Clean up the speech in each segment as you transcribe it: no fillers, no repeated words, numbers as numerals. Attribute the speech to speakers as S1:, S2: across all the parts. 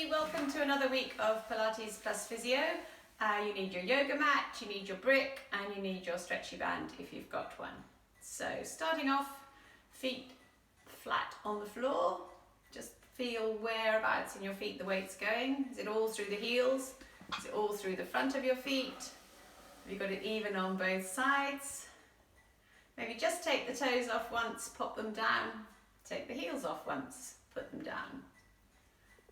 S1: everybody, welcome to another week of Pilates plus physio. You need your yoga mat, you need your brick and you need your stretchy band if you've got one. So starting off, feet flat on the floor. Just feel whereabouts in your feet the weight's going. Is it all through the heels? Is it all through the front of your feet? Have you got it even on both sides? Maybe just take the toes off once, pop them down. Take the heels off once, put them down.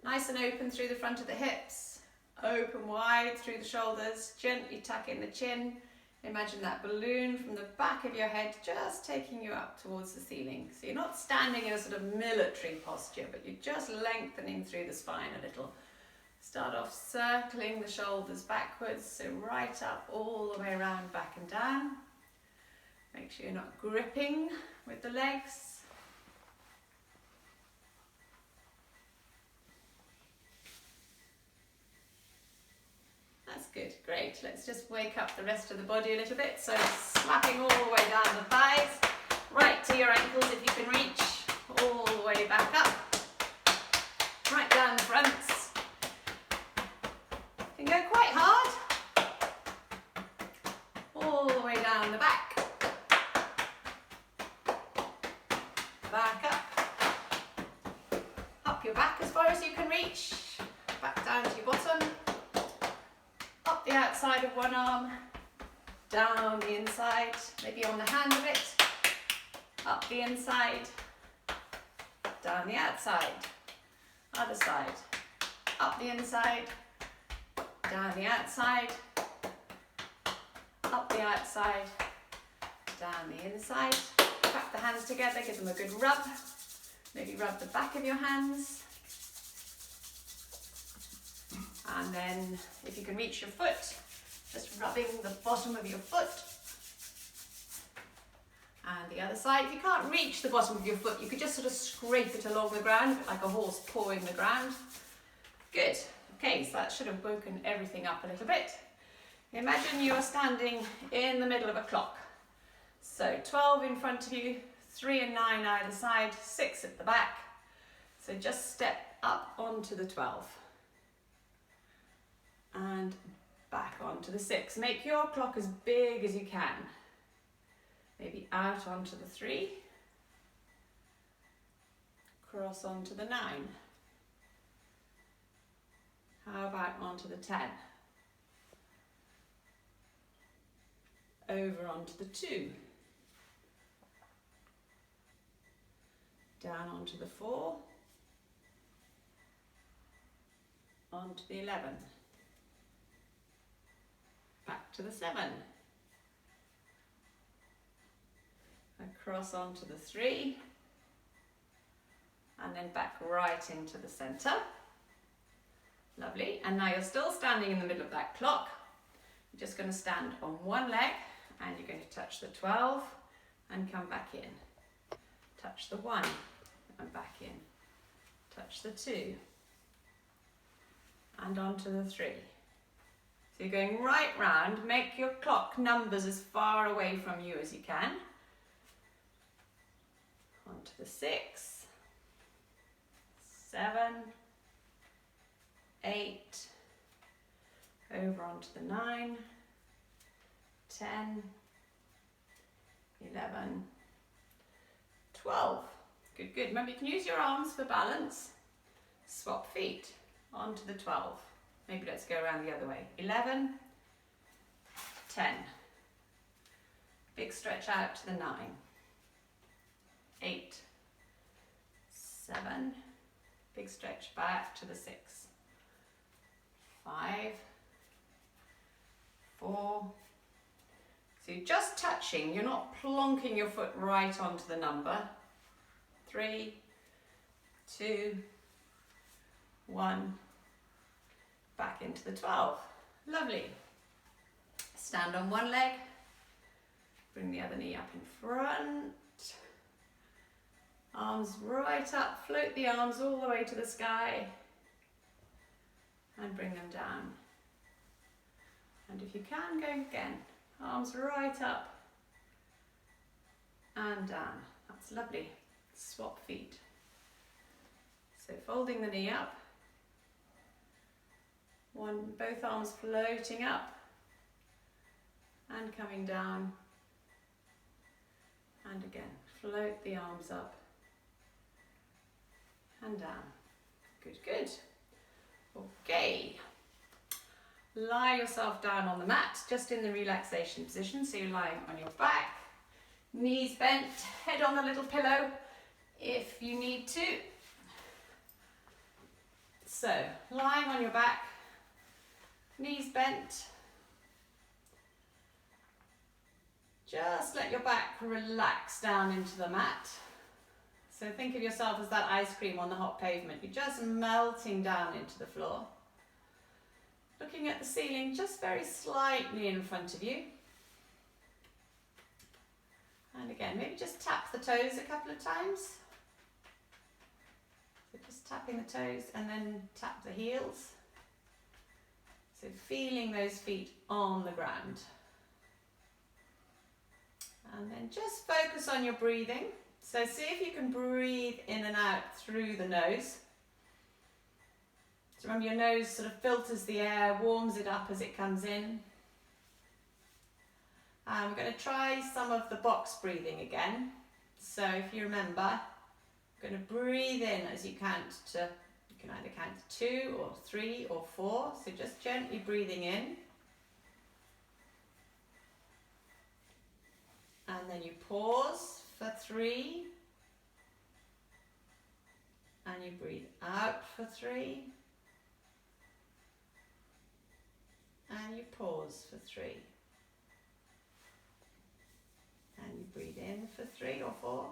S1: Nice and open through the front of the hips. Open wide through the shoulders. Gently tuck in the chin. Imagine that balloon from the back of your head just taking you up towards the ceiling. So you're not standing in a sort of military posture, but you're just lengthening through the spine a little. Start off circling the shoulders backwards, so right up all the way around, back and down. Make sure you're not gripping with the legs. That's good, great. Let's just wake up the rest of the body a little bit. So slapping all the way down the thighs, right to your ankles if you can reach, all the way back up, right down the fronts. You can go quite hard, all the way down the back, back up your back as far as you can reach, back down to your bottom. Up the outside of one arm, down the inside, maybe on the hand a bit, up the inside, down the outside, other side, up the inside, down the outside, up the outside, down the inside. Clap the hands together, give them a good rub, maybe rub the back of your hands. And then, if you can reach your foot, just rubbing the bottom of your foot. And the other side, if you can't reach the bottom of your foot, you could just sort of scrape it along the ground, like a horse pawing the ground. Good. Okay, so that should have woken everything up a little bit. Imagine you are standing in the middle of a clock. So 12 in front of you, 3 and 9 either side, 6 at the back. So just step up onto the 12. And back onto the 6. Make your clock as big as you can. Maybe out onto the 3. Cross onto the 9. How about onto the 10? Over onto the 2. Down onto the 4. Onto the 11. Back to the 7, across onto the 3, and then back right into the centre. Lovely, and now you're still standing in the middle of that clock. You're just going to stand on one leg, and you're going to touch the 12, and come back in. Touch the 1, and back in. Touch the 2, and onto the 3. So you're going right round, make your clock numbers as far away from you as you can. Onto the 6, 7, 8, over onto the 9, 10, 11, 12. Good, good. Remember you can use your arms for balance. Swap feet onto the 12. Maybe let's go around the other way. 11, 10. Big stretch out to the 9. 8, 7. Big stretch back to the 6. 5, 4. So you're just touching, you're not plonking your foot right onto the number. 3, 2, 1. Back into the 12. Lovely. Stand on one leg. Bring the other knee up in front. Arms right up. Float the arms all the way to the sky. And bring them down. And if you can, go again. Arms right up. And down. That's lovely. Swap feet. So folding the knee up. Both arms floating up and coming down. And again, float the arms up and down. Good, good. Okay. Lie yourself down on the mat, just in the relaxation position. So you're lying on your back, knees bent, head on a little pillow if you need to. So, lying on your back, knees bent. Just let your back relax down into the mat. So think of yourself as that ice cream on the hot pavement. You're just melting down into the floor. Looking at the ceiling just very slightly in front of you. And again, maybe just tap the toes a couple of times. So just tapping the toes and then tap the heels. So feeling those feet on the ground. And then just focus on your breathing. So see if you can breathe in and out through the nose. So remember, your nose sort of filters the air, warms it up as it comes in. And we're going to try some of the box breathing again. So if you remember, I'm going to breathe in as you count to, you can either count to 2 or 3 or 4. So just gently breathing in. And then you pause for 3. And you breathe out for 3. And you pause for 3. And you breathe in for 3 or 4.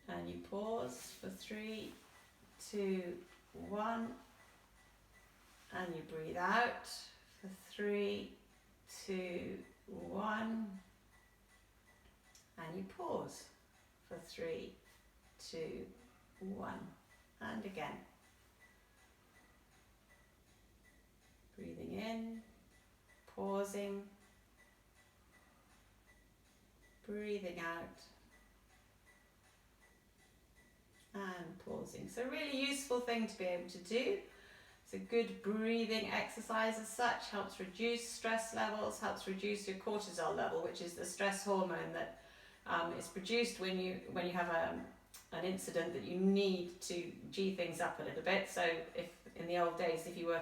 S1: And you pause for 3, 2, 1. And you breathe out for 3, 2, 1. And you pause for 3, 2, 1. And again. Breathing in, pausing, breathing out, and pausing. So a really useful thing to be able to do. It's a good breathing exercise as such, helps reduce stress levels, helps reduce your cortisol level, which is the stress hormone that is produced when you have an incident that you need to G things up a little bit. So if in the old days, if you were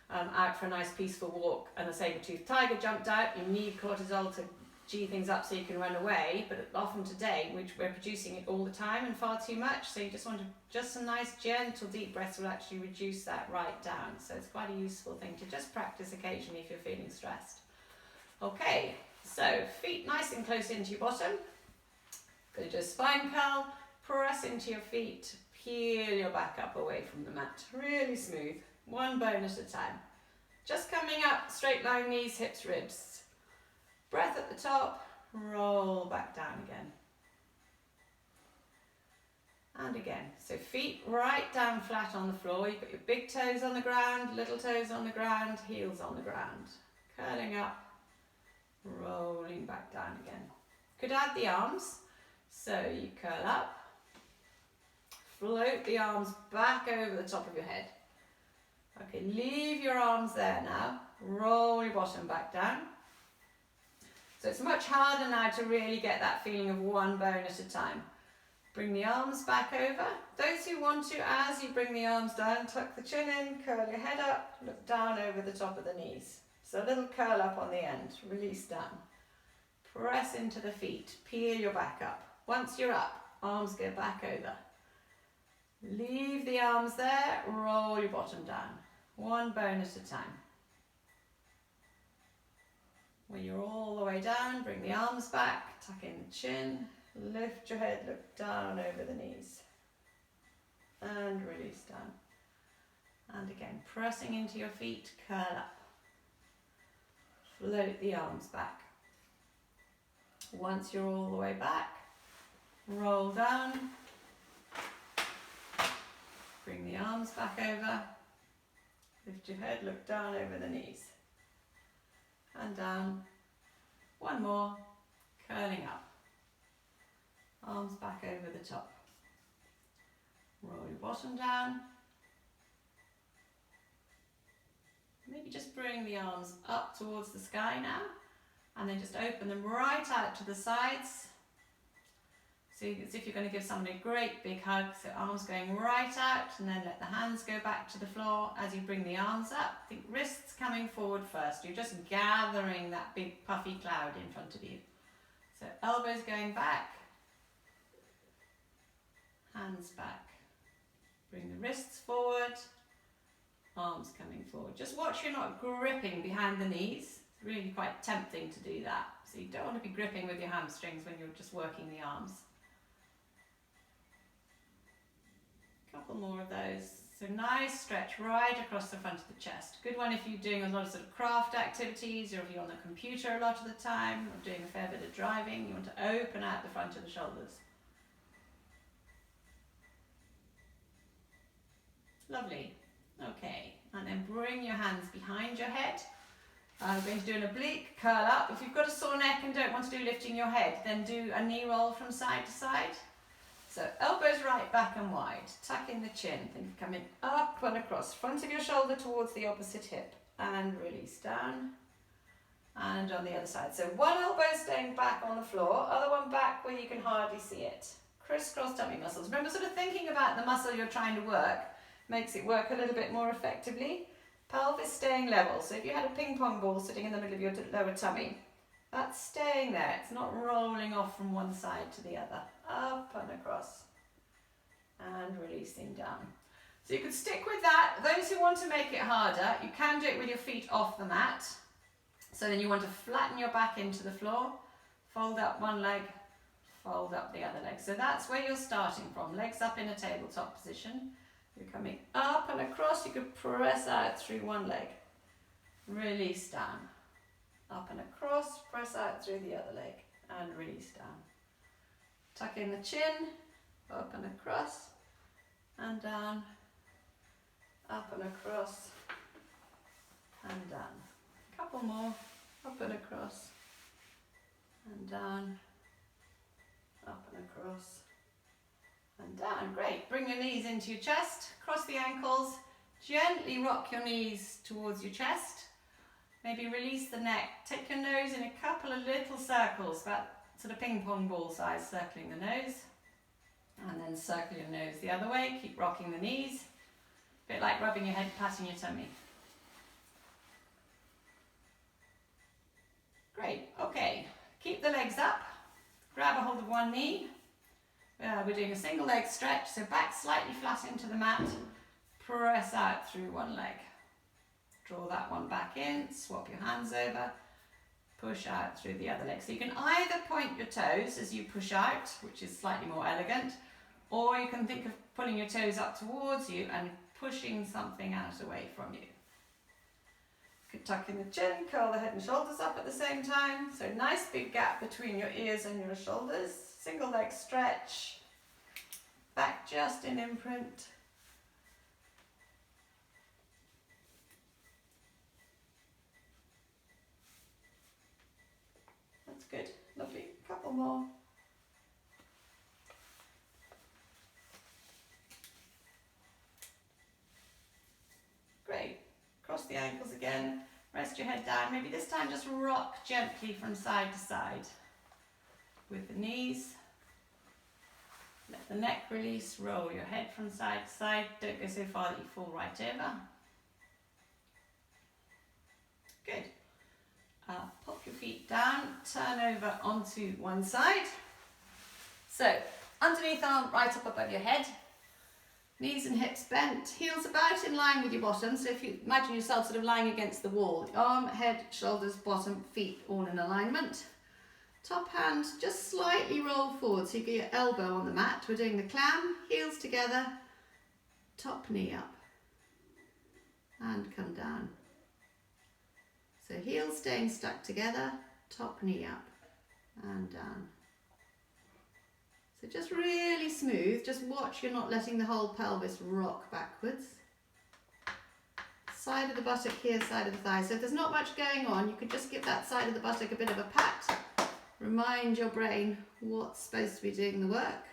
S1: out for a nice peaceful walk and a saber-toothed tiger jumped out, you need cortisol to G things up so you can run away. But often today we're producing it all the time and far too much, so you just want just some nice gentle deep breaths will actually reduce that right down. So it's quite a useful thing to just practice occasionally if you're feeling stressed. Okay, so feet nice and close into your bottom. Go to a spine curl, press into your feet, peel your back up away from the mat, really smooth. One bone at a time. Just coming up, straight line, knees, hips, ribs. Breath at the top, roll back down again. And again. So feet right down flat on the floor. You've got your big toes on the ground, little toes on the ground, heels on the ground. Curling up, rolling back down again. Could add the arms. So you curl up, float the arms back over the top of your head. Okay, leave your arms there now. Roll your bottom back down. So it's much harder now to really get that feeling of one bone at a time. Bring the arms back over. Those who want to, as you bring the arms down, tuck the chin in, curl your head up, look down over the top of the knees. So a little curl up on the end, release down. Press into the feet, peel your back up. Once you're up, arms go back over. Leave the arms there, roll your bottom down. One bone at a time. When you're all the way down, bring the arms back, tuck in the chin, lift your head, look down over the knees. And release down. And again, pressing into your feet, curl up. Float the arms back. Once you're all the way back, roll down. Bring the arms back over. Lift your head, look down over the knees. And down. One more. Curling up. Arms back over the top. Roll your bottom down. Maybe just bring the arms up towards the sky now, and then just open them right out to the sides. So as if you're going to give somebody a great big hug, so arms going right out, and then let the hands go back to the floor as you bring the arms up. Think wrists coming forward first. You're just gathering that big puffy cloud in front of you. So elbows going back, hands back. Bring the wrists forward, arms coming forward. Just watch you're not gripping behind the knees. It's really quite tempting to do that. So you don't want to be gripping with your hamstrings when you're just working the arms. Couple more of those. So nice stretch right across the front of the chest. Good one if you're doing a lot of sort of craft activities, or if you're on the computer a lot of the time, or doing a fair bit of driving. You want to open out the front of the shoulders. Lovely. Okay, and then bring your hands behind your head. We're going to do an oblique curl up. If you've got a sore neck and don't want to do lifting your head, then do a knee roll from side to side. So elbows right back and wide, tuck in the chin, think of coming up and across, front of your shoulder towards the opposite hip, and release down, and on the other side. So one elbow staying back on the floor, other one back where you can hardly see it. Crisscross tummy muscles. Remember, sort of thinking about the muscle you're trying to work makes it work a little bit more effectively. Pelvis staying level, so if you had a ping pong ball sitting in the middle of your lower tummy, that's staying there, it's not rolling off from one side to the other. Up and across, and releasing down. So you could stick with that. Those who want to make it harder, you can do it with your feet off the mat. So then you want to flatten your back into the floor, fold up one leg, fold up the other leg. So that's where you're starting from, legs up in a tabletop position. You're coming up and across, you could press out through one leg, release down. Up and across, press out through the other leg, and release down. Tuck in the chin, up and across, and down, up and across, and down. A couple more, up and across, and down, up and across, and down. Great. Bring your knees into your chest, cross the ankles, gently rock your knees towards your chest. Maybe release the neck. Take your nose in a couple of little circles, about sort of ping pong ball size, circling the nose. And then circle your nose the other way. Keep rocking the knees. A bit like rubbing your head, patting your tummy. Great. Okay. Keep the legs up. Grab a hold of one knee. We're doing a single leg stretch, so back slightly flat into the mat. Press out through one leg. Draw that one back in, swap your hands over, push out through the other leg. So you can either point your toes as you push out, which is slightly more elegant, or you can think of pulling your toes up towards you and pushing something out away from you. You could tuck in the chin, curl the head and shoulders up at the same time. So nice big gap between your ears and your shoulders. Single leg stretch, back just in imprint. Good, lovely. Couple more. Great. Cross the ankles again. Rest your head down. Maybe this time just rock gently from side to side with the knees. Let the neck release. Roll your head from side to side. Don't go so far that you fall right over. Good. Pop your feet down, turn over onto one side. So, underneath arm right up above your head, knees and hips bent, heels about in line with your bottom. So if you imagine yourself sort of lying against the wall, arm, head, shoulders, bottom, feet all in alignment. Top hand just slightly roll forward so you get your elbow on the mat. We're doing the clam, heels together, top knee up, and come down. So heels staying stuck together, top knee up and down. So just really smooth, just watch you're not letting the whole pelvis rock backwards. Side of the buttock here, side of the thigh. So if there's not much going on, you could just give that side of the buttock a bit of a pat. Remind your brain what's supposed to be doing the work.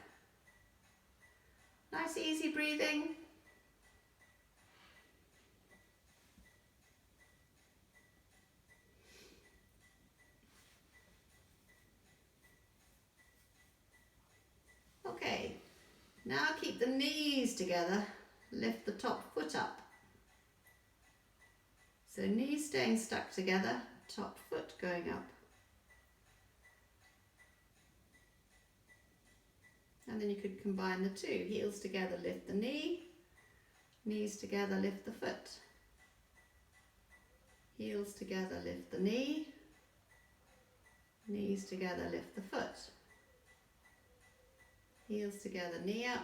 S1: Nice easy breathing. Now keep the knees together, lift the top foot up. So knees staying stuck together, top foot going up. And then you could combine the two, heels together, lift the knee, knees together, lift the foot. Heels together, lift the knee, knees together, lift the foot. Heels together, knee up,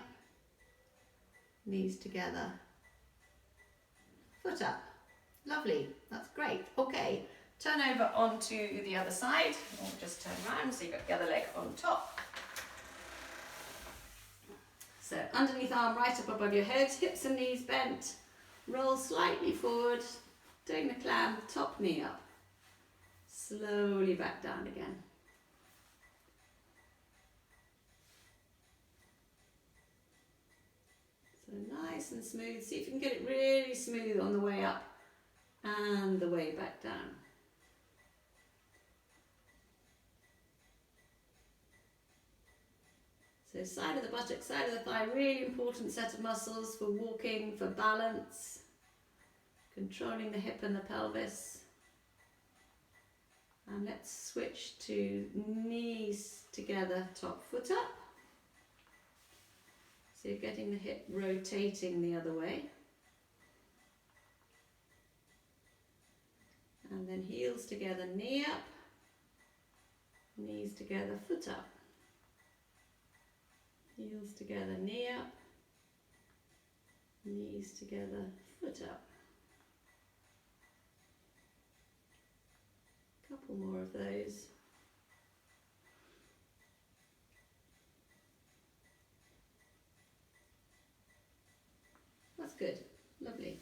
S1: knees together, foot up. Lovely, that's great. Okay, turn over onto the other side, or just turn around so you've got the other leg on top. So underneath arm right up above your head, hips and knees bent, roll slightly forward, doing the clam, top knee up, slowly back down again. So nice and smooth, see if you can get it really smooth on the way up and the way back down. So side of the buttock, side of the thigh, really important set of muscles for walking, for balance, controlling the hip and the pelvis. And let's switch to knees together, top foot up. So you're getting the hip rotating the other way. And then heels together, knee up, knees together, foot up. Heels together, knee up, knees together, foot up. Couple more of those. That's good, lovely.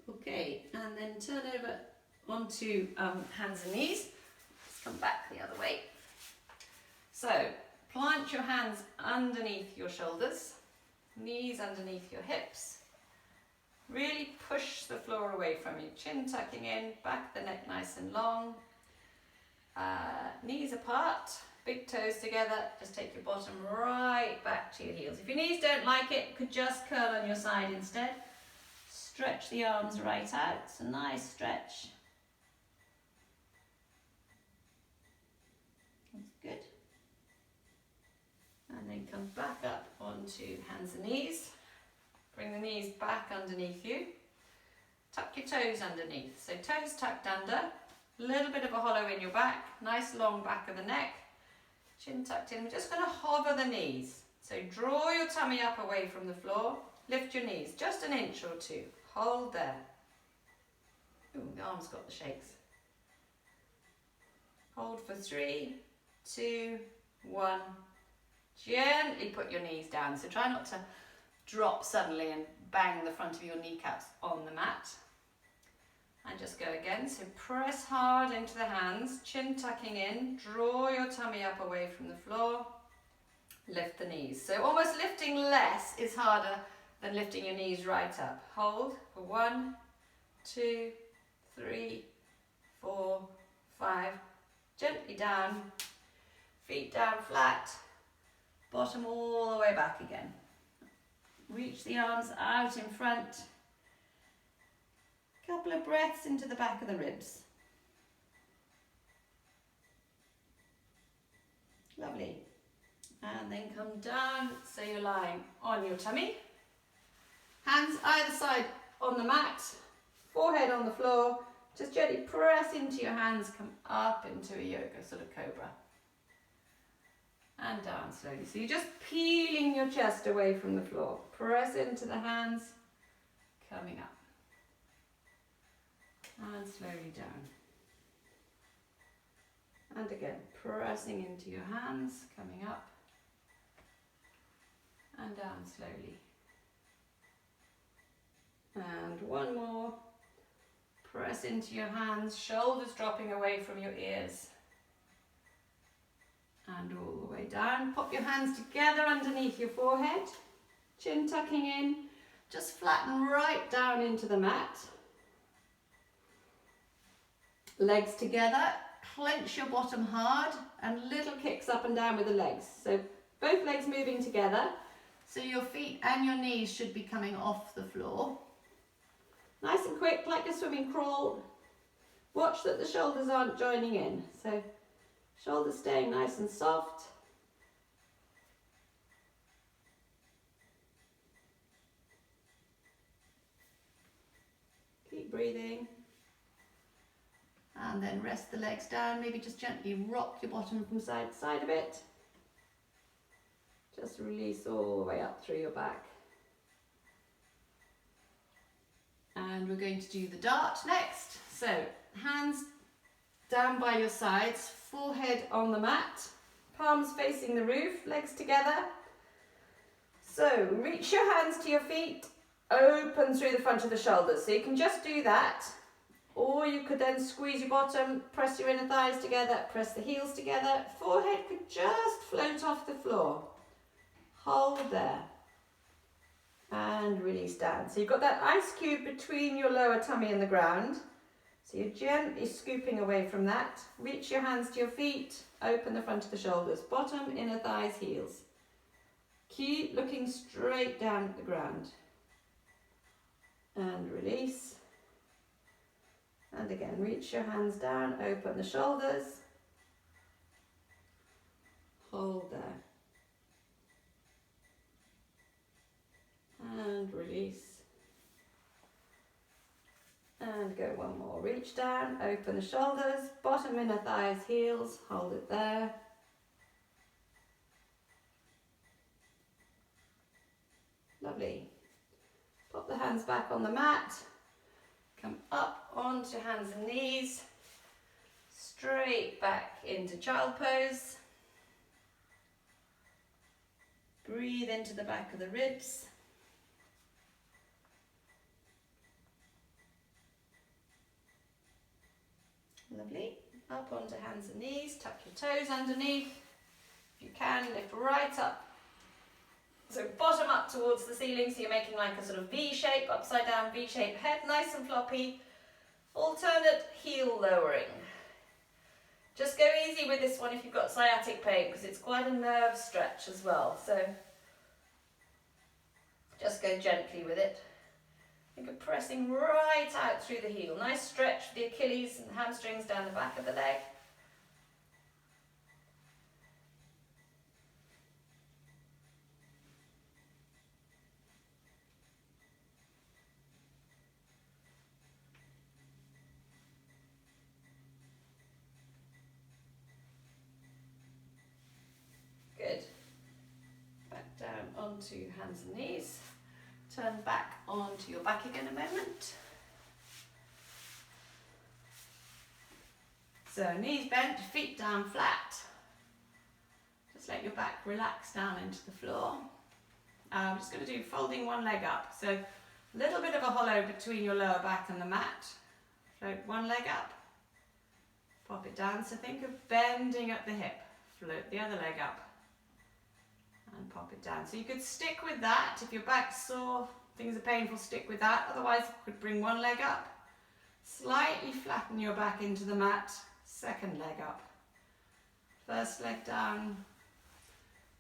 S1: Okay, and then turn over onto hands and knees. Let's come back the other way. So plant your hands underneath your shoulders, knees underneath your hips. Really push the floor away from you, chin tucking in, back of the neck nice and long. Knees apart, big toes together, just take your bottom right back to your heels. If your knees don't like it, you could just curl on your side instead. Stretch the arms right out, it's a nice stretch. That's good. And then come back up onto hands and knees. Bring the knees back underneath you. Tuck your toes underneath. So toes tucked under, a little bit of a hollow in your back, nice long back of the neck, chin tucked in. We're just going to hover the knees. So draw your tummy up away from the floor, lift your knees just an inch or two. Hold there. Ooh, the arm's got the shakes. Hold for 3, 2, 1. Gently put your knees down. So try not to drop suddenly and bang the front of your kneecaps on the mat. And just go again. So press hard into the hands, chin tucking in, draw your tummy up away from the floor, lift the knees. So almost lifting less is harder than lifting your knees right up. Hold for 1, 2, 3, 4, 5. Gently down, feet down flat, bottom all the way back again. Reach the arms out in front. Couple of breaths into the back of the ribs. Lovely. And then come down so you're lying on your tummy. Hands either side on the mat, forehead on the floor. Just gently press into your hands, come up into a yoga, sort of cobra. And down slowly. So you're just peeling your chest away from the floor. Press into the hands, coming up. And slowly down. And again, pressing into your hands, coming up. And down slowly. And one more. Press into your hands, shoulders dropping away from your ears. And all the way down. Pop your hands together underneath your forehead. Chin tucking in. Just flatten right down into the mat. Legs together. Clench your bottom hard and little kicks up and down with the legs. So both legs moving together. So your feet and your knees should be coming off the floor. Nice and quick, like a swimming crawl. Watch that the shoulders aren't joining in. So shoulders staying nice and soft. Keep breathing. And then rest the legs down. Maybe just gently rock your bottom from side to side a bit. Just release all the way up through your back. And we're going to do the dart next. So hands down by your sides, forehead on the mat, palms facing the roof, legs together. So reach your hands to your feet, open through the front of the shoulders. So you can just do that, or you could then squeeze your bottom, press your inner thighs together, press the heels together. Forehead could just float off the floor. Hold there. And release down. So you've got that ice cube between your lower tummy and the ground. So you're gently scooping away from that. Reach your hands to your feet, open the front of the shoulders, bottom, inner thighs, heels. Keep looking straight down at the ground. And release. And again, reach your hands down, open the shoulders. Hold there. And release. And go one more. Reach down, open the shoulders, bottom, inner thighs, heels, hold it there. Lovely. Pop the hands back on the mat. Come up onto hands and knees. Straight back into child pose. Breathe into the back of the ribs. Lovely. Up onto hands and knees, tuck your toes underneath. If you can, lift right up. So bottom up towards the ceiling, so you're making like a sort of V shape, upside down V shape, head nice and floppy. Alternate heel lowering. Just go easy with this one if you've got sciatic pain, because it's quite a nerve stretch as well. So just go gently with it. Think of pressing right out through the heel. Nice stretch for the Achilles and hamstrings down the back of the leg. Good. Back down onto hands and knees. Turn back onto your back again a moment. So knees bent, feet down flat. Just let your back relax down into the floor. I'm just going to do folding one leg up. So a little bit of a hollow between your lower back and the mat. Float one leg up. Pop it down. So think of bending at the hip. Float the other leg up. And pop it down. So you could stick with that. If your back's sore, things are painful, stick with that. Otherwise, you could bring one leg up. Slightly flatten your back into the mat. Second leg up. First leg down.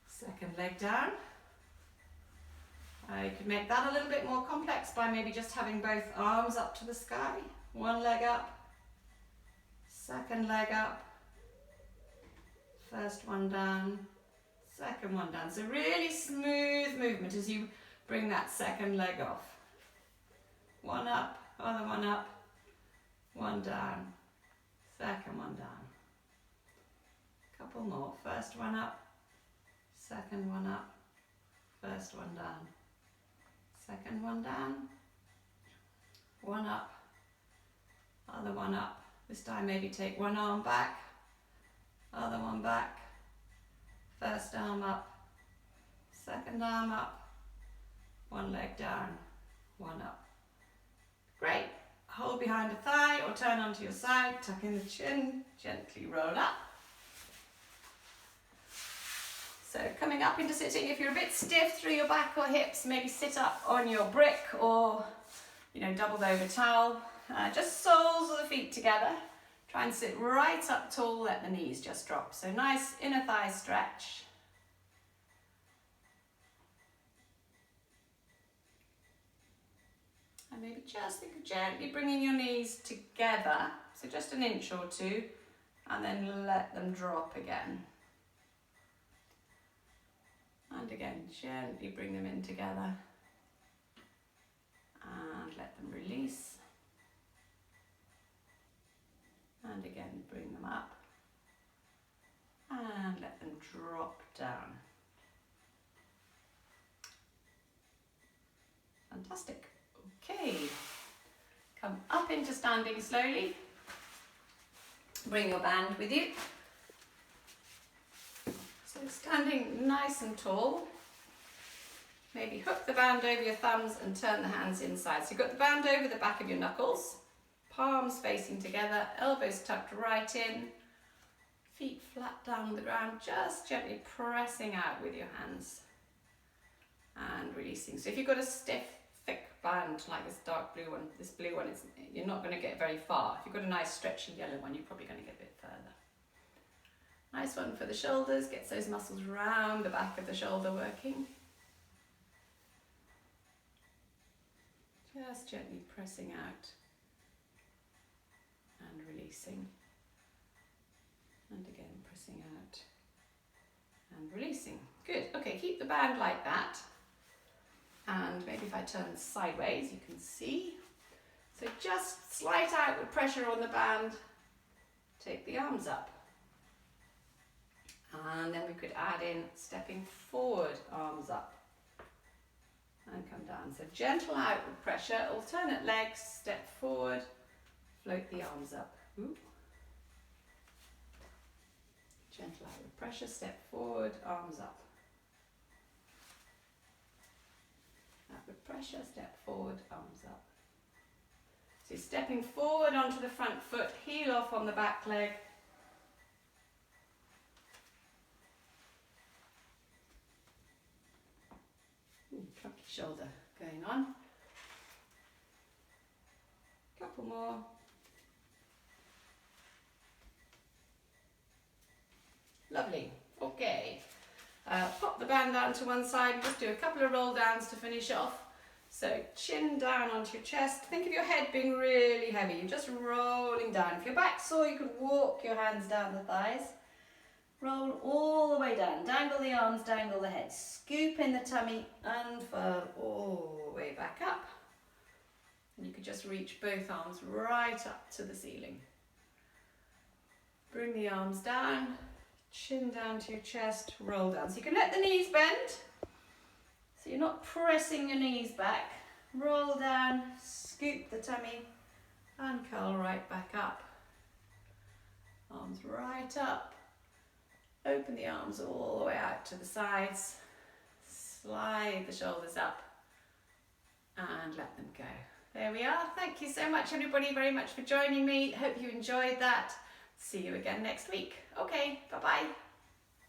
S1: Second leg down. You could make that a little bit more complex by maybe just having both arms up to the sky. One leg up. Second leg up. First one down. Second one down. So really smooth movement as you bring that second leg off. One up, other one up, one down, second one down. Couple more. First one up, second one up, first one down, second one down, one up, other one up. This time maybe take one arm back, other one back. First arm up, second arm up, one leg down, one up. Great. Hold behind a thigh or turn onto your side, tuck in the chin, gently roll up. So coming up into sitting, if you're a bit stiff through your back or hips, maybe sit up on your brick or, doubled over towel. Just soles of the feet together. Try and sit right up tall, let the knees just drop. So nice inner thigh stretch. And maybe just think of gently bringing your knees together, so just an inch or two, and then let them drop again. And again, gently bring them in together and let them release. And again, bring them up and let them drop down. Fantastic. Okay, come up into standing slowly. Bring your band with you. So standing nice and tall. Maybe hook the band over your thumbs and turn the hands inside. So you've got the band over the back of your knuckles, palms facing together, elbows tucked right in, feet flat down on the ground, just gently pressing out with your hands and releasing. So if you've got a stiff, thick band like this dark blue one, this blue one, you're not going to get very far. If you've got a nice stretchy yellow one, you're probably going to get a bit further. Nice one for the shoulders, gets those muscles round the back of the shoulder working. Just gently pressing out and releasing. And again, pressing out and releasing. Good, okay, keep the band like that. And maybe if I turn sideways, you can see. So just slight outward pressure on the band. Take the arms up. And then we could add in stepping forward, arms up. And come down. So gentle outward pressure, alternate legs, step forward, float the arms up. Ooh. Gentle outward pressure, step forward, arms up. Outward pressure, step forward, arms up. So you're stepping forward onto the front foot, heel off on the back leg. Clunky shoulder going on. Couple more. Lovely. Okay. Pop the band down to one side and just do a couple of roll downs to finish off. So chin down onto your chest. Think of your head being really heavy. You're just rolling down. If your back's sore, you can walk your hands down the thighs. Roll all the way down. Dangle the arms, dangle the head. Scoop in the tummy, unfurl all the way back up. And you could just reach both arms right up to the ceiling. Bring the arms down, chin down to your chest, roll down. So you can let the knees bend. So you're not pressing your knees back. Roll down, scoop the tummy, and curl right back up. Arms right up. Open the arms all the way out to the sides. Slide the shoulders up and let them go. There we are. Thank you so much, everybody, very much for joining me. Hope you enjoyed that. See you again next week. Okay, bye-bye.